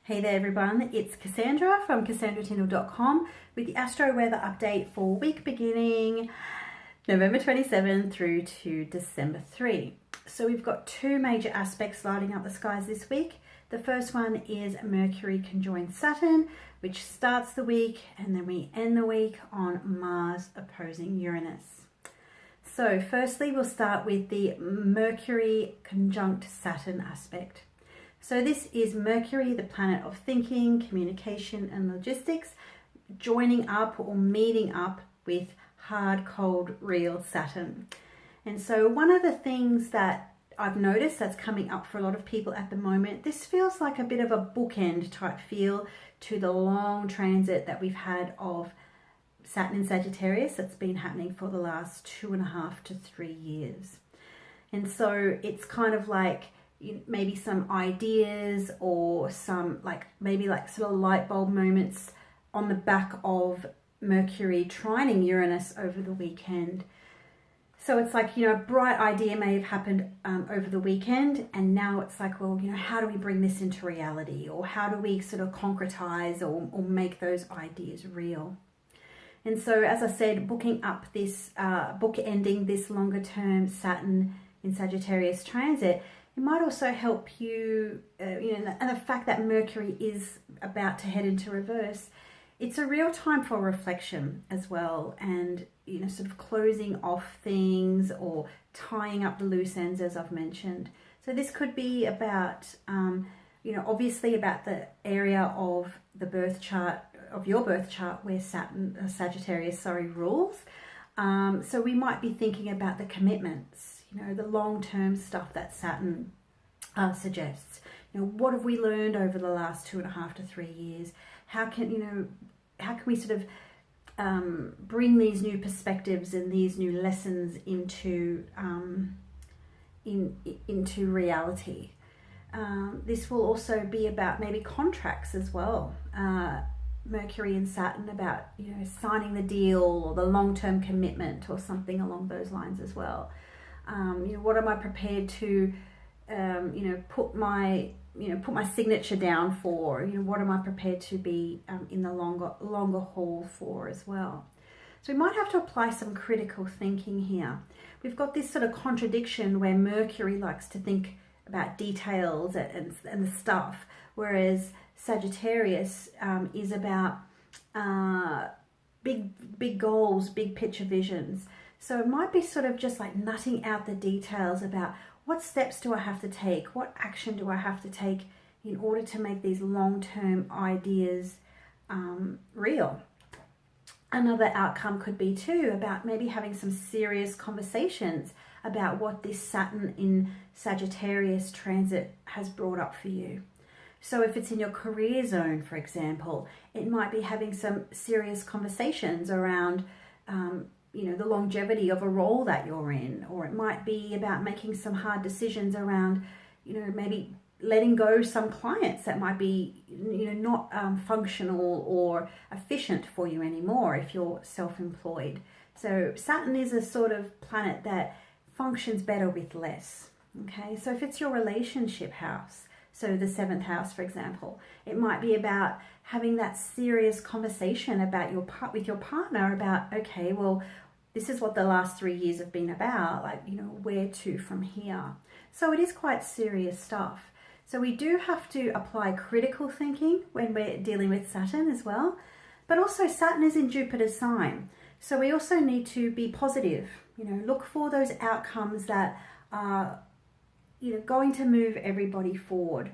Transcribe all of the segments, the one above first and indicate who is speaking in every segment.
Speaker 1: Hey there everyone, it's Cassandra from CassandraTindall.com with the Astro weather update for week beginning November 27 through to December 3. So we've got two major aspects lighting up the skies this week. The first one is Mercury conjoined Saturn, which starts the week, and then we end the week on Mars opposing Uranus. So firstly, we'll start with the Mercury conjunct Saturn aspect. So this is Mercury, the planet of thinking, communication and logistics, joining up or meeting up with hard, cold, real Saturn. And so one of the things that I've noticed that's coming up for a lot of people at the moment, this feels like a bit of a bookend type feel to the long transit that we've had of Saturn in Sagittarius that's been happening for the last 2.5 to 3 years. And so it's kind of like maybe some ideas or some maybe sort of light bulb moments on the back of Mercury trining Uranus over the weekend. So it's like, a bright idea may have happened over the weekend, and now it's like, well, how do we bring this into reality, or how do we sort of concretize or make those ideas real? And so, as I said, bookending this longer term Saturn in Sagittarius transit, it might also help you, and the fact that Mercury is about to head into reverse, it's a real time for reflection as well, and sort of closing off things or tying up the loose ends, as I've mentioned. So this could be about, obviously about the area of the birth chart, of your birth chart where Sagittarius rules. So we might be thinking about the commitments, the long-term stuff that Saturn suggests. What have we learned over the last 2.5 to 3 years? How can we sort of bring these new perspectives and these new lessons into reality? This will also be about maybe contracts as well. Mercury and Saturn about signing the deal or the long-term commitment or something along those lines as well. What am I prepared to put my signature down for? What am I prepared to be in the longer haul for as well? So we might have to apply some critical thinking here. We've got this sort of contradiction where Mercury likes to think about details and the stuff, whereas Sagittarius is about big goals, big picture visions. So it might be sort of just like nutting out the details about what steps do I have to take, what action do I have to take in order to make these long-term ideas real. Another outcome could be too about maybe having some serious conversations about what this Saturn in Sagittarius transit has brought up for you. So if it's in your career zone, for example, it might be having some serious conversations around the longevity of a role that you're in, or it might be about making some hard decisions around, maybe letting go some clients that might be, not functional or efficient for you anymore if you're self-employed. So Saturn is a sort of planet that functions better with less. Okay, so if it's your relationship house, so the 7th house, for example, it might be about having that serious conversation about with your partner about, okay, well, this is what the last 3 years have been about, where to from here. So it is quite serious stuff. So we do have to apply critical thinking when we're dealing with Saturn as well. But also Saturn is in Jupiter's sign. So we also need to be positive, look for those outcomes that are, going to move everybody forward.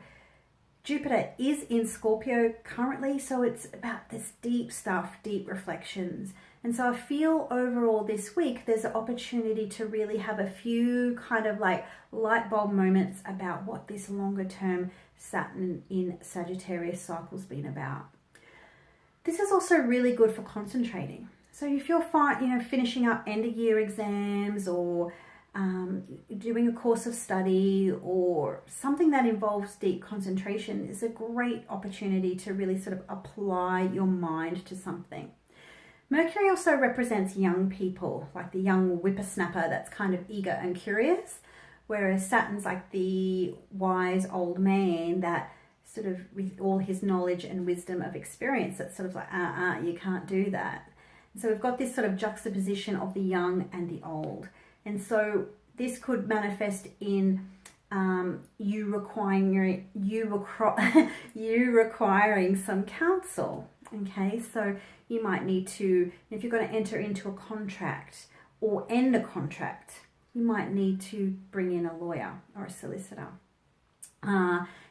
Speaker 1: Jupiter is in Scorpio currently, so it's about this deep stuff, deep reflections. And so I feel overall this week, there's an opportunity to really have a few kind of like light bulb moments about what this longer term Saturn in Sagittarius cycle's been about. This is also really good for concentrating. So if you're finishing up end of year exams or doing a course of study or something that involves deep concentration, is a great opportunity to really sort of apply your mind to something. Mercury also represents young people, like the young whippersnapper that's kind of eager and curious, whereas Saturn's like the wise old man that sort of with all his knowledge and wisdom of experience, that's sort of like, you can't do that. So we've got this sort of juxtaposition of the young and the old. And so this could manifest in you requiring some counsel. Okay, so you might need to, if you're going to enter into a contract or end a contract, you might need to bring in a lawyer or a solicitor.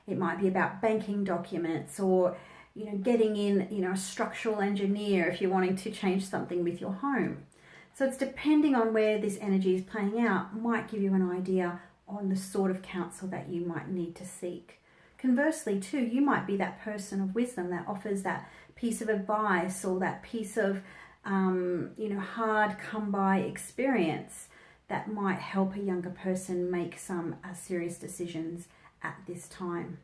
Speaker 1: It might be about banking documents, or getting in a structural engineer if you're wanting to change something with your home. So it's depending on where this energy is playing out, might give you an idea on the sort of counsel that you might need to seek. Conversely too, you might be that person of wisdom that offers that piece of advice or that piece of hard come by experience that might help a younger person make some serious decisions at this time.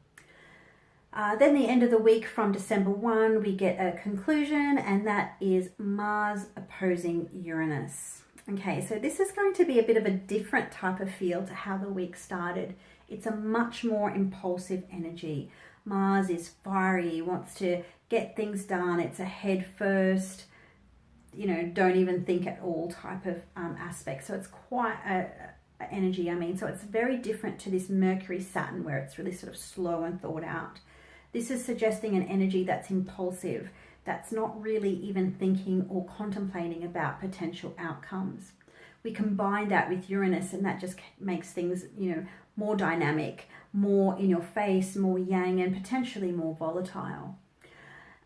Speaker 1: Then the end of the week from December 1, we get a conclusion, and that is Mars opposing Uranus. Okay, so this is going to be a bit of a different type of feel to how the week started. It's a much more impulsive energy. Mars is fiery, wants to get things done. It's a head first, don't even think at all type of aspect. So it's quite a energy. So it's very different to this Mercury Saturn where it's really sort of slow and thought out. This is suggesting an energy that's impulsive, that's not really even thinking or contemplating about potential outcomes. We combine that with Uranus, and that just makes things, more dynamic, more in your face, more yang, and potentially more volatile.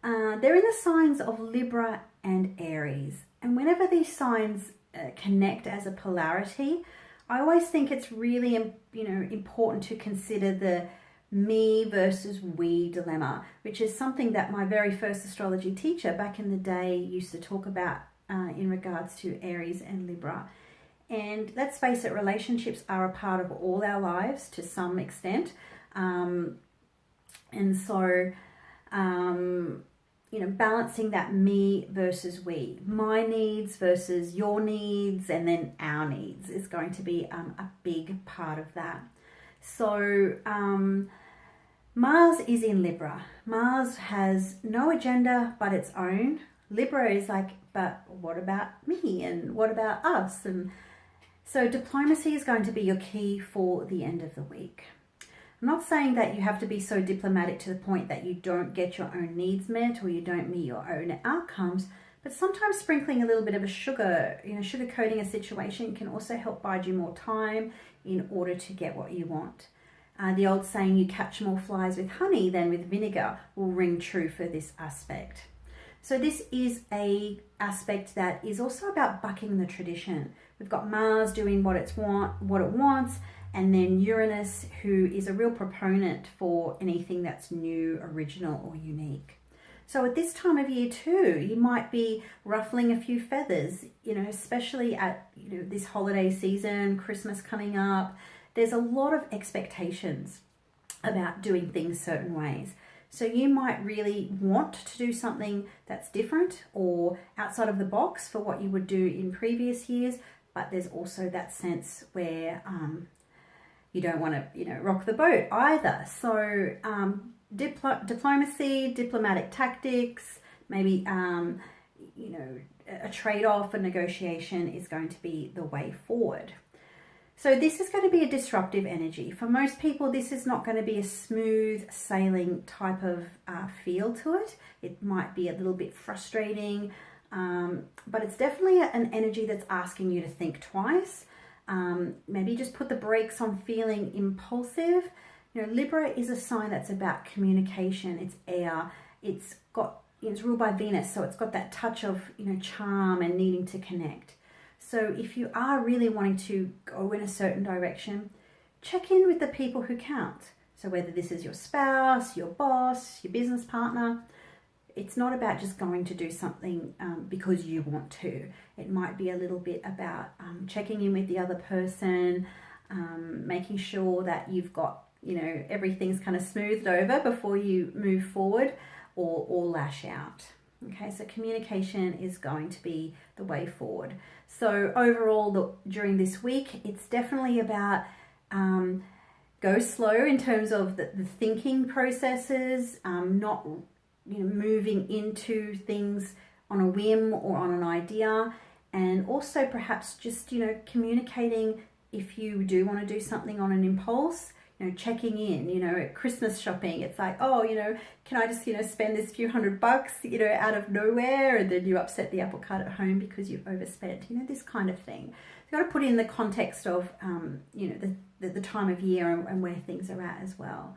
Speaker 1: They're in the signs of Libra and Aries. And whenever these signs connect as a polarity, I always think it's really, important to consider the me versus we dilemma, which is something that my very first astrology teacher back in the day used to talk about in regards to Aries and Libra. And let's face it, relationships are a part of all our lives to some extent. Balancing that me versus we, my needs versus your needs, and then our needs is going to be a big part of that. So Mars is in Libra. Mars has no agenda but its own. Libra is like, but what about me, and what about us? And so diplomacy is going to be your key for the end of the week. I'm not saying that you have to be so diplomatic to the point that you don't get your own needs met or you don't meet your own outcomes, but sometimes sprinkling a little bit of a sugarcoating a situation can also help bide you more time in order to get what you want. The old saying, you catch more flies with honey than with vinegar, will ring true for this aspect. So this is a aspect that is also about bucking the tradition. We've got Mars doing what it wants, and then Uranus, who is a real proponent for anything that's new, original, or unique. So at this time of year too, you might be ruffling a few feathers, especially at this holiday season, Christmas coming up. There's a lot of expectations about doing things certain ways. So you might really want to do something that's different or outside of the box for what you would do in previous years, but there's also that sense where you don't want to, rock the boat either. So diplomacy, diplomatic tactics, maybe, a trade-off, a negotiation is going to be the way forward. So this is going to be a disruptive energy. For most people, this is not going to be a smooth sailing type of feel to it. It might be a little bit frustrating, but it's definitely an energy that's asking you to think twice. Maybe just put the brakes on feeling impulsive. Libra is a sign that's about communication. It's air. It's ruled by Venus, so it's got that touch of charm and needing to connect. So if you are really wanting to go in a certain direction, check in with the people who count. So whether this is your spouse, your boss, your business partner, it's not about just going to do something because you want to. It might be a little bit about checking in with the other person, making sure that you've got, everything's kind of smoothed over before you move forward or lash out. Okay, so communication is going to be the way forward. So overall, during this week, it's definitely about go slow in terms of the thinking processes, not moving into things on a whim or on an idea, and also perhaps just communicating if you do want to do something on an impulse. Checking in, at Christmas shopping, it's like, oh, can I just, spend this few $100, out of nowhere, and then you upset the apple cart at home because you've overspent, this kind of thing. You've got to put in the context of, the time of year and where things are at as well.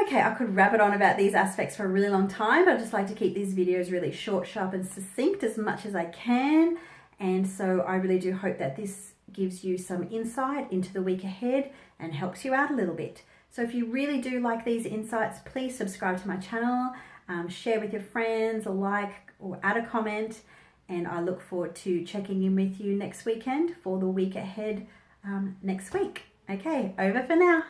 Speaker 1: Okay, I could rabbit on about these aspects for a really long time, but I just like to keep these videos really short, sharp, and succinct as much as I can. And so I really do hope that this gives you some insight into the week ahead and helps you out a little bit. So if you really do like these insights, please subscribe to my channel, share with your friends, like or add a comment, and I look forward to checking in with you next weekend for the week ahead next week. Okay, over for now.